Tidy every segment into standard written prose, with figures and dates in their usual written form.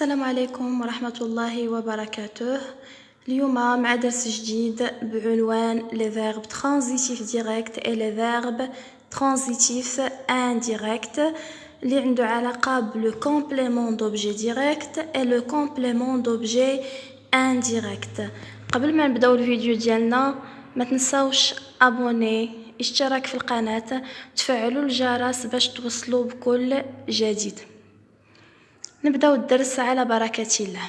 السلام عليكم ورحمة الله وبركاته. اليوم مع درس جديد بعنوان les verbes transitifs directs et les verbes transitifs indirects اللي عنده علاقة بلو complément d'objet direct et le complément d'objet indirect. قبل ما نبداو الفيديو ديالنا ما تنساوش ابوني، اشتراك في القناة، تفعلوا الجرس باش توصلوا بكل جديد. نبداو الدرس على بركة الله.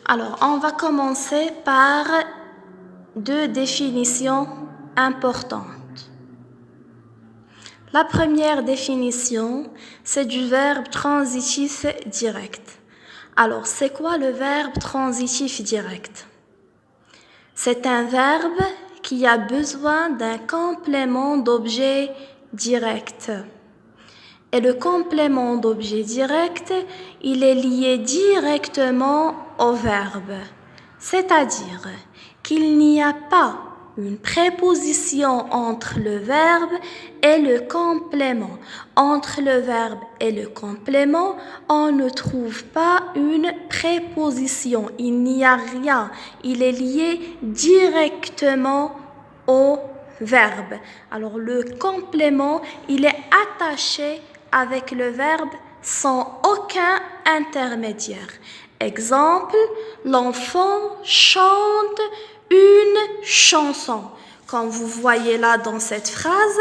Alors, on va commencer par deux définitions importantes. La première définition, c'est du verbe transitif direct. Alors, c'est quoi le verbe transitif direct? C'est un verbe qui a besoin d'un complément d'objet direct. Et le complément d'objet direct, il est lié directement au verbe. C'est-à-dire qu'il n'y a pas une préposition entre le verbe et le complément. Entre le verbe et le complément, on ne trouve pas une préposition. Il n'y a rien. Il est lié directement au verbe. Alors le complément, il est attaché avec le verbe sans aucun intermédiaire. Exemple, l'enfant chante une chanson. Comme vous voyez là dans cette phrase,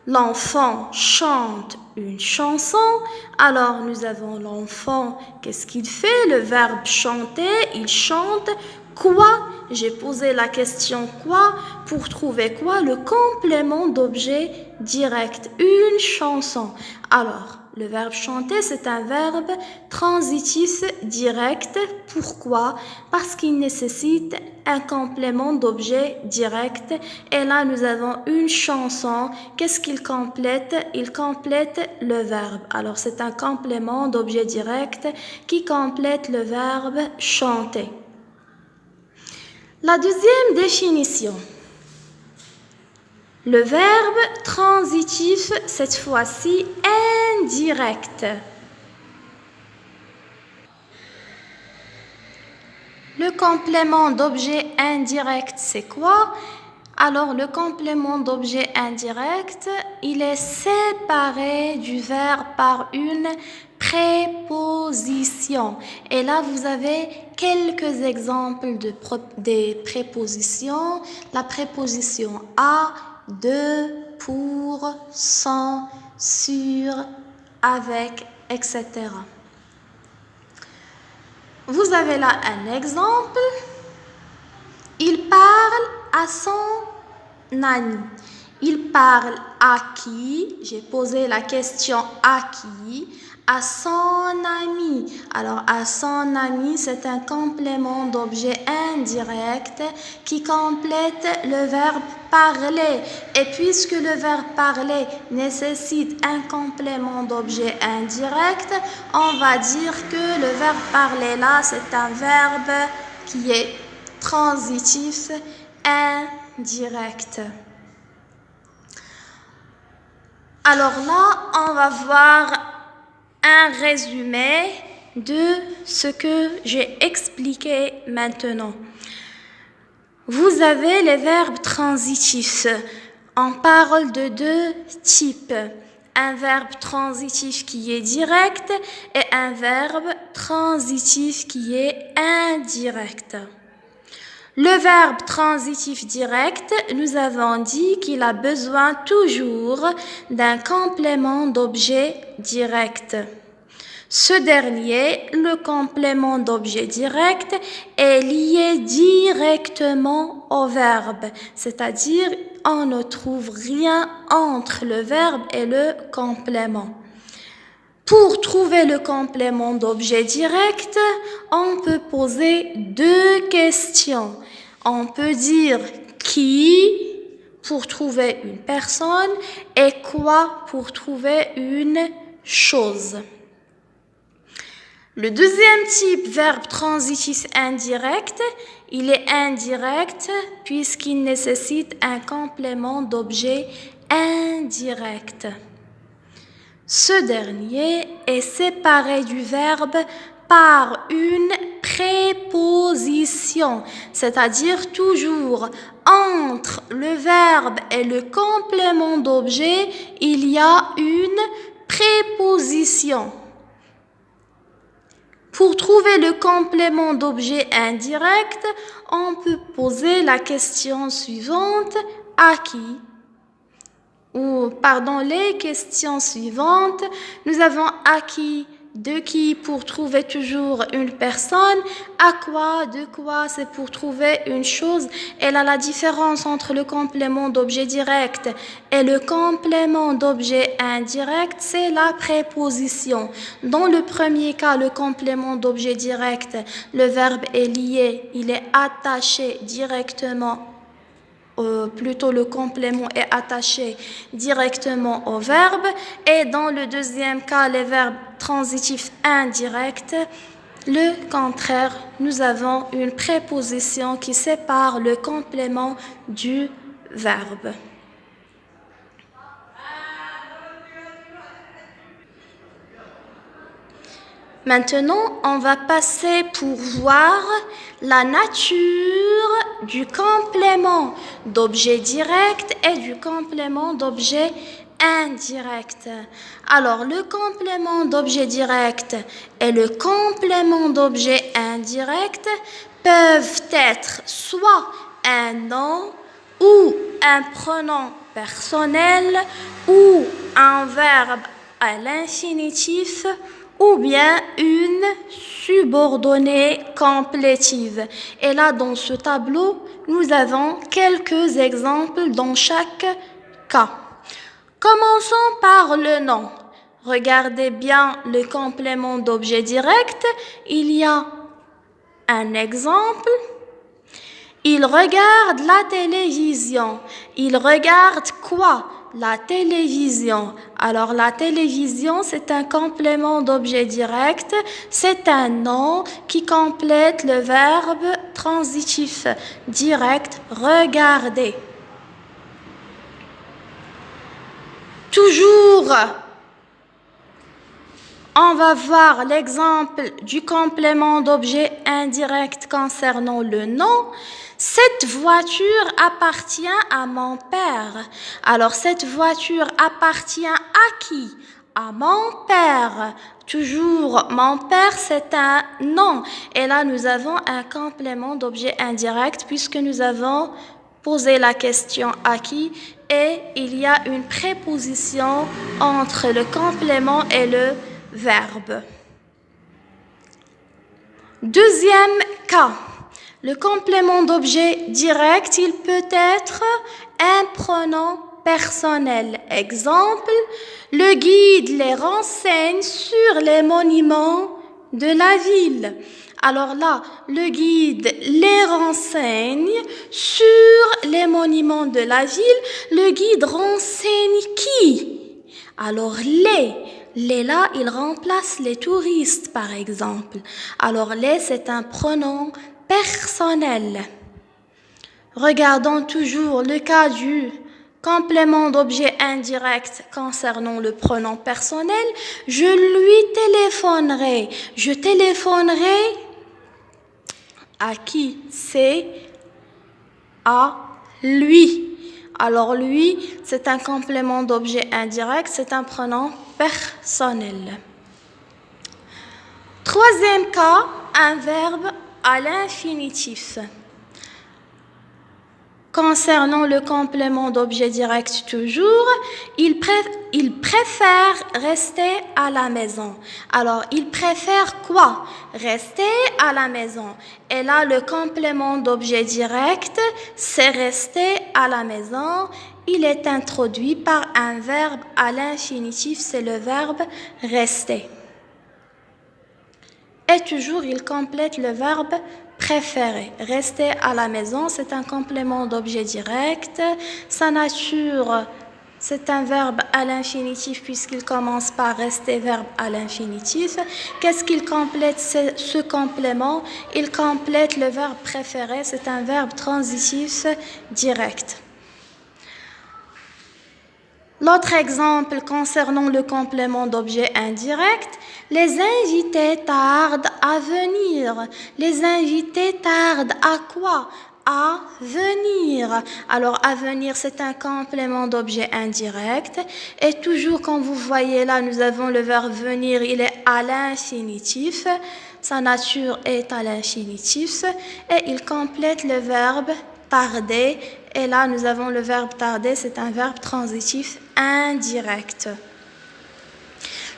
l'enfant chante une chanson. Alors nous avons l'enfant, qu'est-ce qu'il fait? Le verbe chanter, il chante quoi? J'ai posé la question quoi pour trouver quoi? Le complément d'objet direct, une chanson. Alors, le verbe chanter, c'est un verbe transitif direct. Pourquoi? Parce qu'il nécessite un complément d'objet direct. Et là, nous avons une chanson. Qu'est-ce qu'il complète? Il complète le verbe. Alors, c'est un complément d'objet direct qui complète le verbe chanter. La deuxième définition. Le verbe transitif, cette fois-ci indirect. Le complément d'objet indirect, c'est quoi? Alors, le complément d'objet indirect, il est séparé du verbe par une préposition. Et là, vous avez quelques exemples des prépositions. La préposition à, de, pour, sans, sur, avec, etc. Vous avez là un exemple. Il parle à son ami. Il parle à qui? J'ai posé la question à qui? À son ami. Alors, à son ami, c'est un complément d'objet indirect qui complète le verbe parler. Et puisque le verbe parler nécessite un complément d'objet indirect, on va dire que le verbe parler là, c'est un verbe qui est transitif indirect. Alors là, on va voir un résumé de ce que j'ai expliqué maintenant. Vous avez les verbes transitifs. On parle de deux types. Un verbe transitif qui est direct et un verbe transitif qui est indirect. Le verbe transitif direct, nous avons dit qu'il a besoin toujours d'un complément d'objet direct. Ce dernier, le complément d'objet direct, est lié directement au verbe, c'est-à-dire on ne trouve rien entre le verbe et le complément. Pour trouver le complément d'objet direct, on peut poser deux questions. On peut dire qui pour trouver une personne et quoi pour trouver une chose. Le deuxième type, verbe transitif indirect, il est indirect puisqu'il nécessite un complément d'objet indirect. Ce dernier est séparé du verbe par une préposition, c'est-à-dire toujours entre le verbe et le complément d'objet, il y a une préposition. Pour trouver le complément d'objet indirect, on peut poser la question suivante, à qui? Les questions suivantes, nous avons à qui, de qui pour trouver toujours une personne, à quoi, de quoi, c'est pour trouver une chose. Et là, la différence entre le complément d'objet direct et le complément d'objet indirect, c'est la préposition. Dans le premier cas, le complément d'objet direct, le verbe est lié, il est attaché directement plutôt le complément est attaché directement au verbe, et dans le deuxième cas, les verbes transitifs indirects, le contraire, nous avons une préposition qui sépare le complément du verbe. Maintenant, on va passer pour voir la nature du complément d'objet direct et du complément d'objet indirect. Alors, le complément d'objet direct et le complément d'objet indirect peuvent être soit un nom ou un pronom personnel ou un verbe à l'infinitif ou bien une subordonnée complétive. Et là, dans ce tableau, nous avons quelques exemples dans chaque cas. Commençons par le nom. Regardez bien le complément d'objet direct. Il y a un exemple. Il regarde la télévision. Il regarde quoi? La télévision. Alors, la télévision, c'est un complément d'objet direct. C'est un nom qui complète le verbe transitif direct. Regardez. Toujours, on va voir l'exemple du complément d'objet indirect concernant le nom. Cette voiture appartient à mon père. Alors, cette voiture appartient à qui? À mon père. Toujours, mon père, c'est un nom. Et là, nous avons un complément d'objet indirect puisque nous avons posé la question à qui et il y a une préposition entre le complément et le verbe. Deuxième cas. Le complément d'objet direct, il peut être un pronom personnel. Exemple, le guide les renseigne sur les monuments de la ville. Alors là, le guide les renseigne sur les monuments de la ville. Le guide renseigne qui? Alors les là, il remplace les touristes, par exemple. Alors les, c'est un pronom personnel. Regardons toujours le cas du complément d'objet indirect concernant le pronom personnel. Je lui téléphonerai. Je téléphonerai à qui? C'est à lui. Alors lui, c'est un complément d'objet indirect, c'est un pronom personnel. Troisième cas, un verbe à l'infinitif. Concernant le complément d'objet direct toujours, il préfère rester à la maison. Alors, il préfère quoi? Rester à la maison. Et là, le complément d'objet direct, c'est rester à la maison. Il est introduit par un verbe à l'infinitif, c'est le verbe rester. Et toujours, il complète le verbe préférer. Rester à la maison, c'est un complément d'objet direct. Sa nature, c'est un verbe à l'infinitif puisqu'il commence par rester, verbe à l'infinitif. Qu'est-ce qu'il complète ce complément? Il complète le verbe préférer, c'est un verbe transitif direct. L'autre exemple concernant le complément d'objet indirect, les invités tardent à venir. Les invités tardent à quoi? À venir. Alors, à venir, c'est un complément d'objet indirect. Et toujours, quand vous voyez là, nous avons le verbe venir, il est à l'infinitif. Sa nature est à l'infinitif. Et il complète le verbe tarder. Et là, nous avons le verbe tarder, c'est un verbe transitif indirect.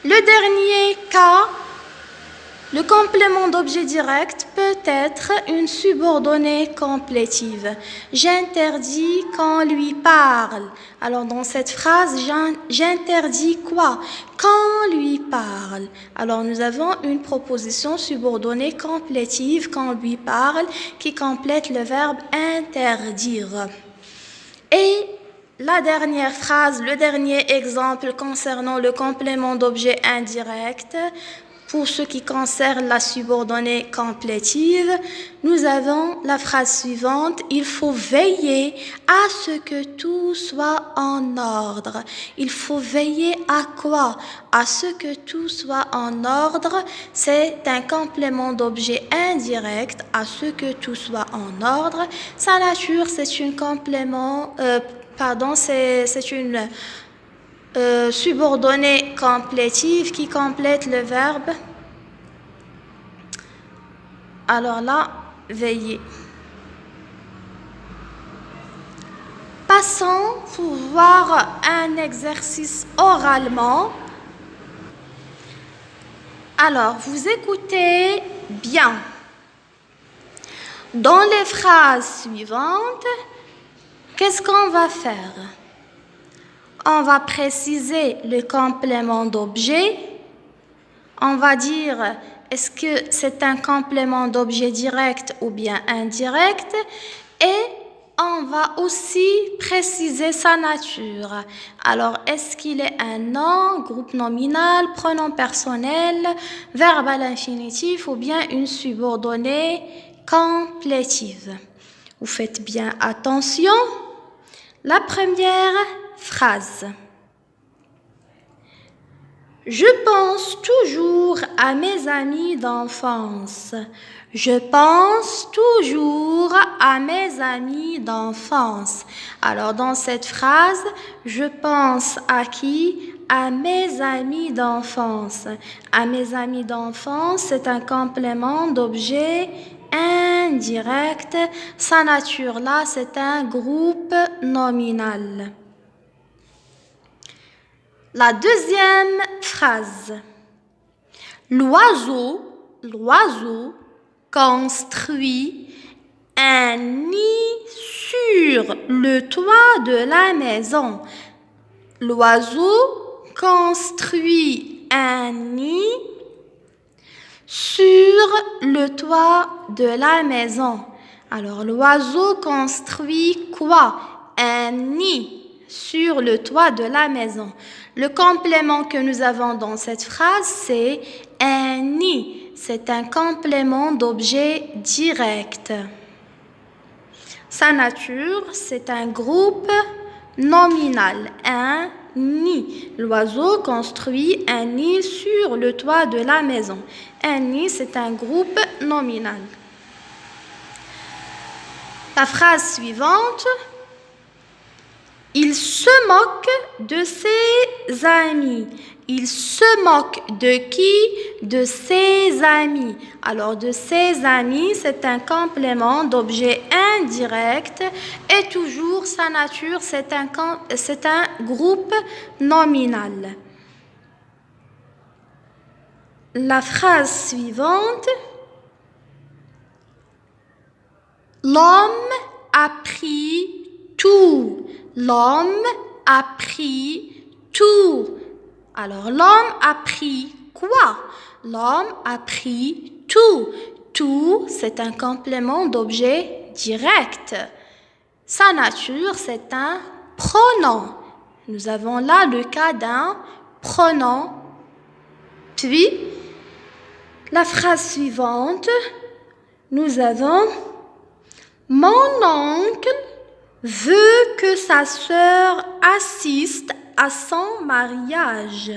Le dernier cas, le complément d'objet direct peut être une subordonnée complétive. J'interdis qu'on lui parle. Alors dans cette phrase, j'interdis quoi? Qu'on lui parle. Alors nous avons une proposition subordonnée complétive, qu'on lui parle, qui complète le verbe interdire. Et la dernière phrase, le dernier exemple concernant le complément d'objet indirect, pour ce qui concerne la subordonnée complétive, nous avons la phrase suivante, il faut veiller à ce que tout soit en ordre. Il faut veiller à quoi? À ce que tout soit en ordre, c'est un complément d'objet indirect, à ce que tout soit en ordre. Sa nature, c'est une complément, c'est une subordonnée complétive qui complète le verbe. Alors là, veiller. Passons pour voir un exercice oralement. Alors, vous écoutez bien. Dans les phrases suivantes, qu'est-ce qu'on va faire? On va préciser le complément d'objet. On va dire est-ce que c'est un complément d'objet direct ou bien indirect? Et on va aussi préciser sa nature. Alors, est-ce qu'il est un nom, groupe nominal, pronom personnel, verbe à l'infinitif ou bien une subordonnée complétive? Vous faites bien attention. La première phrase. Je pense toujours à mes amis d'enfance. Je pense toujours à mes amis d'enfance. Alors, dans cette phrase, je pense à qui? À mes amis d'enfance. À mes amis d'enfance, c'est un complément d'objet indirect. Sa nature là, c'est un groupe nominal. La deuxième phrase. L'oiseau construit un nid sur le toit de la maison. L'oiseau construit un nid sur le toit de la maison. Alors, l'oiseau construit quoi? Un nid sur le toit de la maison. Le complément que nous avons dans cette phrase, c'est un nid. C'est un complément d'objet direct. Sa nature, c'est un groupe nominal, un nid. L'oiseau construit un nid sur le toit de la maison. Un nid, c'est un groupe nominal. La phrase suivante. Il se moque de ses amis. Il se moque de qui? De ses amis. Alors, de ses amis, c'est un complément d'objet indirect et toujours sa nature, c'est un groupe nominal. La phrase suivante. L'homme a pris tout. L'homme a pris tout. Alors, l'homme a pris quoi? L'homme a pris tout. Tout, c'est un complément d'objet direct. Sa nature, c'est un pronom. Nous avons là le cas d'un pronom. Puis, la phrase suivante, nous avons mon oncle veut que sa sœur assiste à son mariage.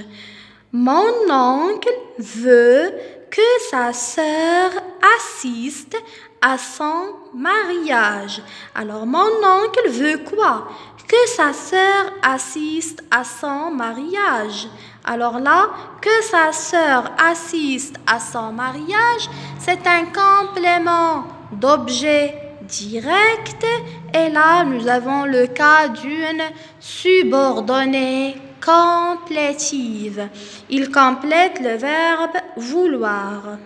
Mon oncle veut que sa sœur assiste à son mariage. Alors, mon oncle veut quoi? Que sa sœur assiste à son mariage. Alors là, que sa sœur assiste à son mariage, c'est un complément d'objet direct. Et là, nous avons le cas d'une subordonnée complétive. Il complète le verbe vouloir.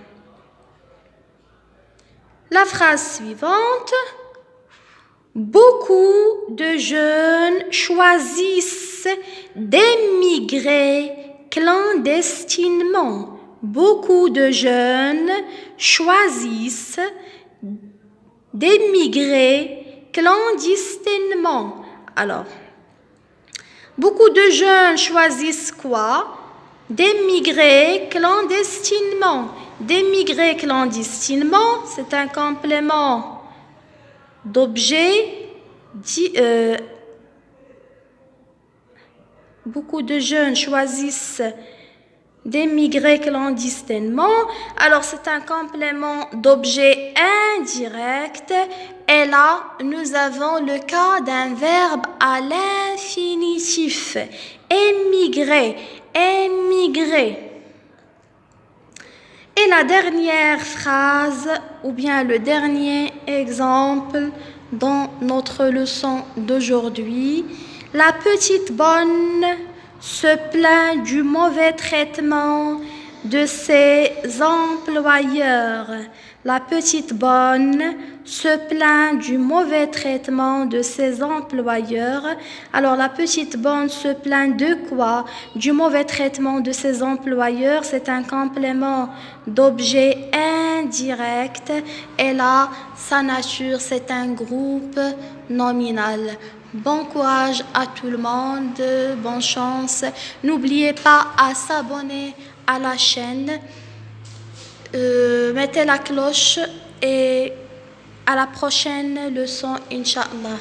La phrase suivante. Beaucoup de jeunes choisissent d'émigrer clandestinement. Beaucoup de jeunes choisissent d'émigrer clandestinement. Alors, beaucoup de jeunes choisissent quoi? D'émigrer clandestinement. D'émigrer clandestinement, c'est un complément d'objet. Beaucoup de jeunes choisissent d'émigrer clandestinement. Alors, c'est un complément d'objet indirect. Et là, nous avons le cas d'un verbe à l'infinitif. Émigrer, émigrer. Et la dernière phrase, ou bien le dernier exemple dans notre leçon d'aujourd'hui. La petite bonne se plaint du mauvais traitement de ses employeurs. La petite bonne se plaint du mauvais traitement de ses employeurs. Alors, la petite bonne se plaint de quoi? Du mauvais traitement de ses employeurs. C'est un complément d'objet indirect. Et là, sa nature, c'est un groupe nominal. Bon courage à tout le monde, bonne chance. N'oubliez pas à s'abonner à la chaîne. Mettez la cloche et à la prochaine leçon, Inch'Allah.